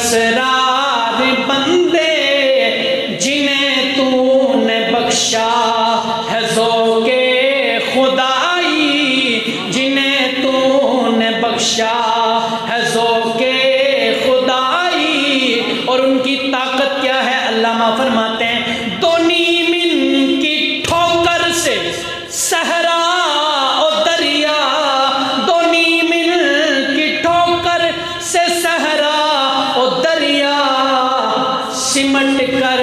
اسرار بندے جنہیں تو نے بخشا ہے ذوق خدائی، جنہیں تو نے بخشا ہے ذوق خدائی۔ اور ان کی طاقت کیا ہے؟ علامہ فرماتے ہیں دو نیم ان کی ٹھوکر سے صحرا اور دریا، دو نیم ان کی ٹھوکر سے صحرا اور دریا، سمٹ کر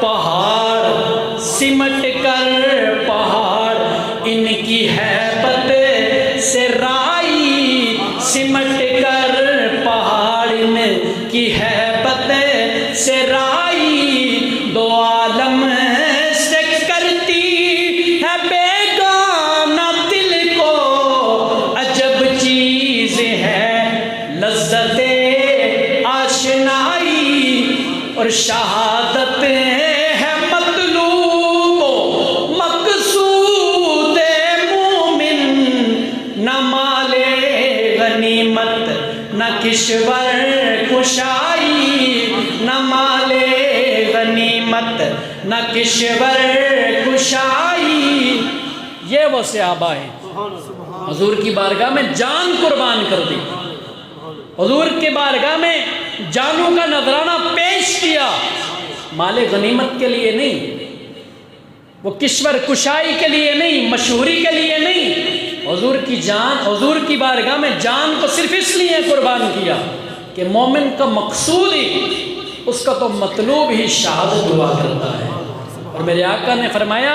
پہاڑ، سمٹ کر پہاڑ ان کی ہیبت سے رائی، سمٹ کر پہاڑ ان کی ہیبت سے رائی، دو عالم سے کرتی ہے بیگانہ دل کو، عجب چیز ہے لذت آشنائی، اور شہادت ہے مطلوب و مقصود مومن، نہ مال غنیمت نہ کشور کشائی، نہ مال غنیمت نہ کشور کشائی۔ یہ وہ صحابہ ہیں حضور کی بارگاہ میں جان قربان کر دی، حضور کی بارگاہ میں جانوں کا نذرانہ پیش کیا، مال غنیمت کے لیے نہیں، وہ کشور کشائی کے لیے نہیں، مشہوری کے لیے نہیں، حضور کی جان، حضور کی بارگاہ میں جان کو صرف اس لیے قربان کیا کہ مومن کا مقصود ہی، اس کا تو مطلوب ہی شہادت ہوا کرتا ہے۔ اور میرے آقا نے فرمایا